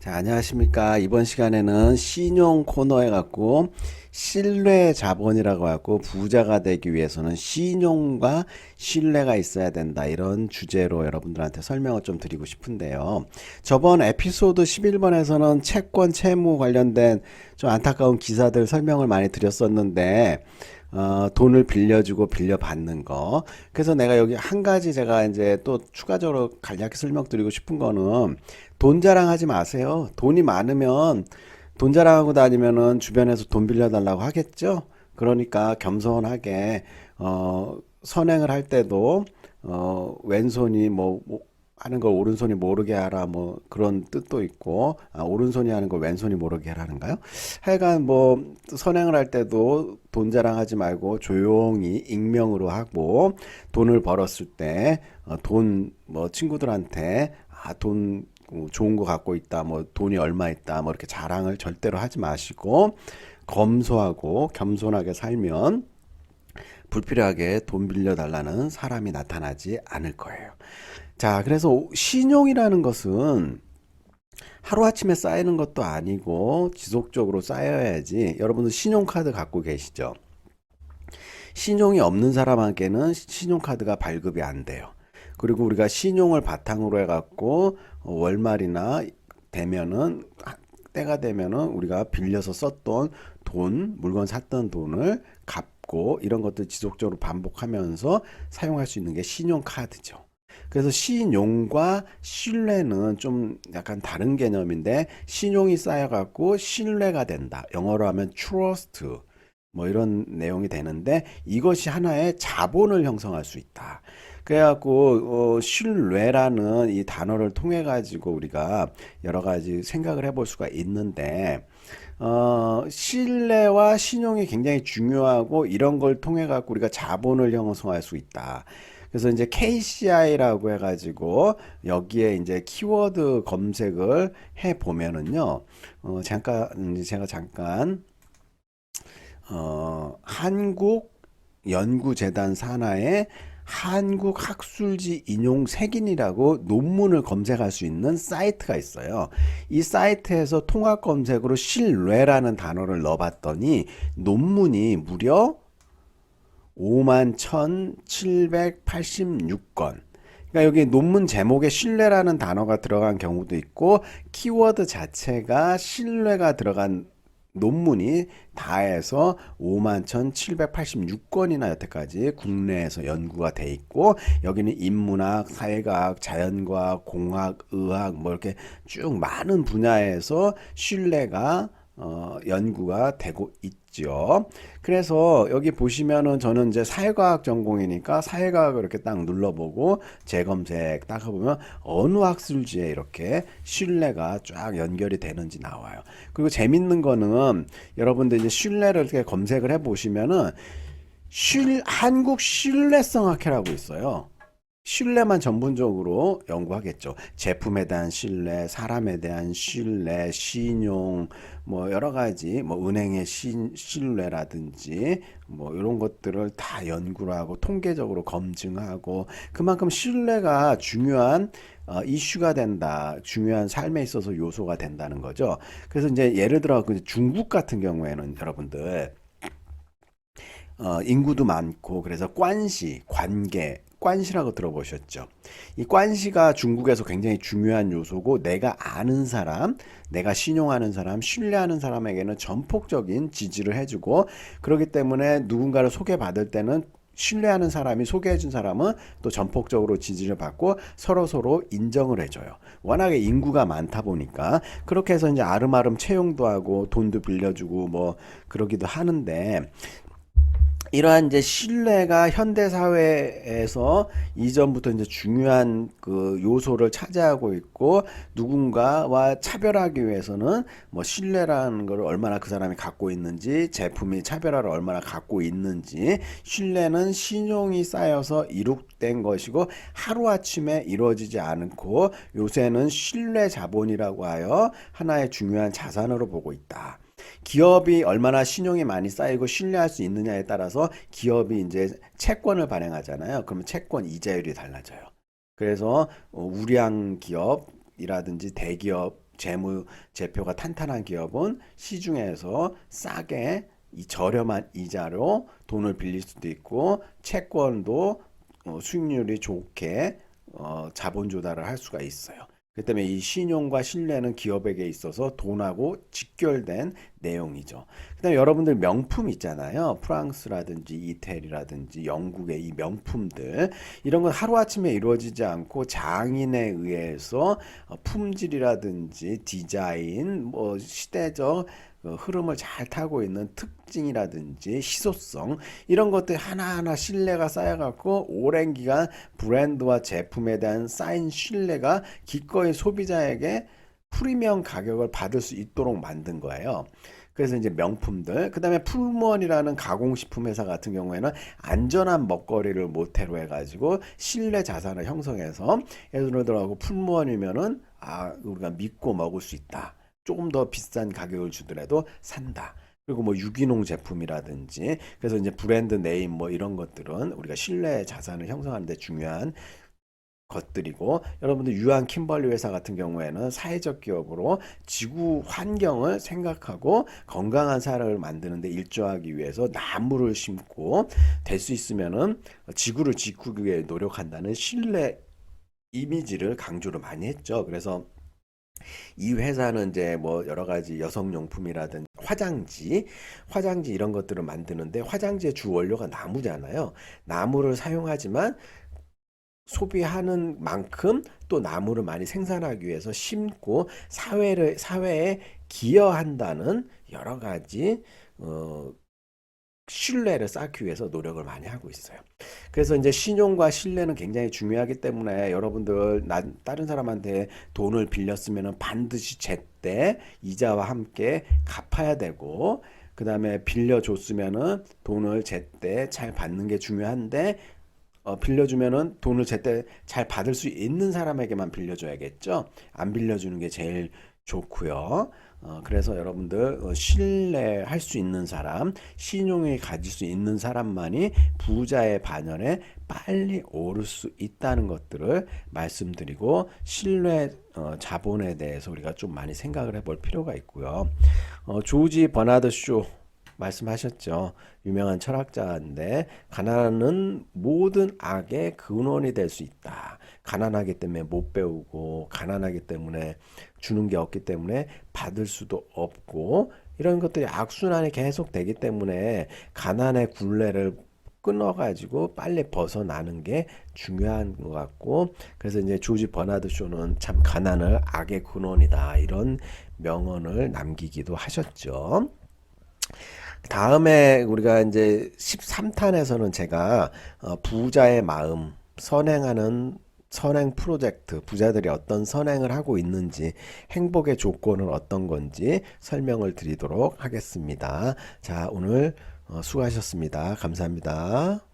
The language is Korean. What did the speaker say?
자, 안녕하십니까. 이번 시간에는 신용 코너에 갖고 신뢰 자본이라고 하고 부자가 되기 위해서는 신용과 신뢰가 있어야 된다. 이런 주제로 여러분들한테 설명을 좀 드리고 싶은데요. 저번 에피소드 11번에서는 채권 채무 관련된 좀 안타까운 기사들 설명을 많이 드렸었는데 돈을 빌려주고 빌려받는 거. 그래서 내가 여기 한 가지 제가 이제 또 추가적으로 간략히 설명드리고 싶은 거는 돈 자랑하지 마세요. 돈이 많으면 돈 자랑하고 다니면은 주변에서 돈 빌려달라고 하겠죠? 그러니까 겸손하게, 선행을 할 때도, 왼손이 뭐 하는 걸 오른손이 모르게 하라 뭐 그런 뜻도 있고 오른손이 하는 걸 왼손이 모르게 하라는가요? 하여간 뭐 선행을 할 때도 돈 자랑하지 말고 조용히 익명으로 하고 돈을 벌었을 때 돈 뭐 친구들한테 돈 좋은 거 갖고 있다 뭐 돈이 얼마 있다 뭐 이렇게 자랑을 절대로 하지 마시고 검소하고 겸손하게 살면 불필요하게 돈 빌려달라는 사람이 나타나지 않을 거예요. 자, 그래서 신용이라는 것은 하루아침에 쌓이는 것도 아니고 지속적으로 쌓여야지. 여러분들 신용카드 갖고 계시죠? 신용이 없는 사람에게는 신용카드가 발급이 안 돼요. 그리고 우리가 신용을 바탕으로 해갖고 월말이나 되면은 때가 되면은 우리가 빌려서 썼던 돈, 물건 샀던 돈을 갚고 이런 것들 지속적으로 반복하면서 사용할 수 있는 게 신용카드죠. 그래서 신용과 신뢰는 좀 약간 다른 개념인데 신용이 쌓여갖고 신뢰가 된다. 영어로 하면 trust 뭐 이런 내용이 되는데 이것이 하나의 자본을 형성할 수 있다. 그래갖고 신뢰라는 이 단어를 통해 가지고 우리가 여러 가지 생각을 해볼 수가 있는데 신뢰와 신용이 굉장히 중요하고 이런 걸 통해 갖고 우리가 자본을 형성할 수 있다. 그래서 이제 KCI라고 해가지고 여기에 이제 키워드 검색을 해 보면은요, 제가 잠깐 한국연구재단 산하의 한국학술지 인용 색인이라고 논문을 검색할 수 있는 사이트가 있어요. 이 사이트에서 통합 검색으로 신뢰라는 단어를 넣어봤더니 논문이 무려 51,786건. 그러니까 여기 논문 제목에 신뢰라는 단어가 들어간 경우도 있고 키워드 자체가 신뢰가 들어간 논문이 다 해서 51,786건이나 여태까지 국내에서 연구가 돼 있고 여기는 인문학, 사회과학, 자연과학, 공학, 의학 뭐 이렇게 쭉 많은 분야에서 신뢰가 연구가 되고 있죠. 그래서 여기 보시면은 저는 이제 사회과학 전공이니까 사회과학을 이렇게 딱 눌러보고 재검색 딱 해보면 어느 학술지에 이렇게 신뢰가 쫙 연결이 되는지 나와요. 그리고 재밌는 거는 여러분들 이제 신뢰를 이렇게 검색을 해보시면은 한국 신뢰성 학회라고 있어요. 신뢰만 전문적으로 연구하겠죠. 제품에 대한 신뢰, 사람에 대한 신뢰, 신용, 뭐 여러 가지, 뭐 은행의 신뢰라든지 뭐 이런 것들을 다 연구를 하고 통계적으로 검증하고 그만큼 신뢰가 중요한 이슈가 된다. 중요한 삶에 있어서 요소가 된다는 거죠. 그래서 이제 예를 들어 중국 같은 경우에는 여러분들 인구도 많고 그래서 관시라고 들어보셨죠? 이 관시가 중국에서 굉장히 중요한 요소고 내가 아는 사람, 내가 신용하는 사람, 신뢰하는 사람에게는 전폭적인 지지를 해주고 그렇기 때문에 누군가를 소개받을 때는 신뢰하는 사람이 소개해준 사람은 또 전폭적으로 지지를 받고 서로 인정을 해줘요. 워낙에 인구가 많다 보니까 그렇게 해서 이제 아름아름 채용도 하고 돈도 빌려주고 뭐 그러기도 하는데 이러한 이제 신뢰가 현대 사회에서 이전부터 이제 중요한 그 요소를 차지하고 있고 누군가와 차별하기 위해서는 뭐 신뢰라는 걸 얼마나 그 사람이 갖고 있는지 제품이 차별화를 얼마나 갖고 있는지 신뢰는 신용이 쌓여서 이룩된 것이고 하루아침에 이루어지지 않고 요새는 신뢰 자본이라고 하여 하나의 중요한 자산으로 보고 있다. 기업이 얼마나 신용이 많이 쌓이고 신뢰할 수 있느냐에 따라서 기업이 이제 채권을 발행하잖아요. 그러면 채권 이자율이 달라져요. 그래서 우량 기업이라든지 대기업 재무 제표가 탄탄한 기업은 시중에서 싸게 이 저렴한 이자로 돈을 빌릴 수도 있고 채권도 수익률이 좋게 자본 조달을 할 수가 있어요. 그 때문에 이 신용과 신뢰는 기업에게 있어서 돈하고 직결된 내용이죠. 그다음에 여러분들 명품 있잖아요. 프랑스라든지 이태리라든지 영국의 이 명품들 이런 건 하루아침에 이루어지지 않고 장인에 의해서 품질이라든지 디자인 뭐 시대적 흐름을 잘 타고 있는 특징이라든지 희소성 이런 것들 하나하나 신뢰가 쌓여갖고 오랜 기간 브랜드와 제품에 대한 쌓인 신뢰가 기꺼이 소비자에게 프리미엄 가격을 받을 수 있도록 만든 거예요. 그래서 이제 명품들, 그 다음에 풀무원이라는 가공식품 회사 같은 경우에는 안전한 먹거리를 모태로 해가지고 신뢰 자산을 형성해서 예를 들어 풀무원이면은 우리가 믿고 먹을 수 있다. 조금 더 비싼 가격을 주더라도 산다. 그리고 뭐 유기농 제품이라든지 그래서 이제 브랜드 네임 뭐 이런 것들은 우리가 신뢰 자산을 형성하는 데 중요한 것들이고 여러분들 유한 킴벌리 회사 같은 경우에는 사회적 기업으로 지구 환경을 생각하고 건강한 사회를 만드는데 일조하기 위해서 나무를 심고 될 수 있으면은 지구를 지키기 위해 노력한다는 신뢰 이미지를 강조를 많이 했죠. 그래서 이 회사는 이제 뭐 여러 가지 여성용품이라든지 화장지 이런 것들을 만드는데 화장지의 주 원료가 나무잖아요. 나무를 사용하지만 소비하는 만큼 또 나무를 많이 생산하기 위해서 심고 사회에 기여한다는 여러 가지 신뢰를 쌓기 위해서 노력을 많이 하고 있어요. 그래서 이제 신용과 신뢰는 굉장히 중요하기 때문에 여러분들 다른 사람한테 돈을 빌렸으면 반드시 제때 이자와 함께 갚아야 되고 그 다음에 빌려줬으면은 돈을 제때 잘 받는 게 중요한데 빌려주면은 돈을 제때 잘 받을 수 있는 사람에게만 빌려줘야겠죠. 안 빌려주는 게 제일 좋고요. 그래서 여러분들 신뢰할 수 있는 사람, 신용이 가질 수 있는 사람만이 부자의 반열에 빨리 오를 수 있다는 것들을 말씀드리고 신뢰 자본에 대해서 우리가 좀 많이 생각을 해볼 필요가 있고요. 조지 버나드 쇼 말씀하셨죠. 유명한 철학자인데 가난은 모든 악의 근원이 될 수 있다. 가난하기 때문에 못 배우고 가난하기 때문에 주는 게 없기 때문에 받을 수도 없고 이런 것들이 악순환이 계속 되기 때문에 가난의 굴레를 끊어가지고 빨리 벗어나는 게 중요한 것 같고 그래서 이제 조지 버나드 쇼는 참 가난을 악의 근원이다 이런 명언을 남기기도 하셨죠. 다음에 우리가 이제 13탄에서는 제가 부자의 마음, 선행 프로젝트, 부자들이 어떤 선행을 하고 있는지, 행복의 조건은 어떤 건지 설명을 드리도록 하겠습니다. 자, 오늘 수고하셨습니다. 감사합니다.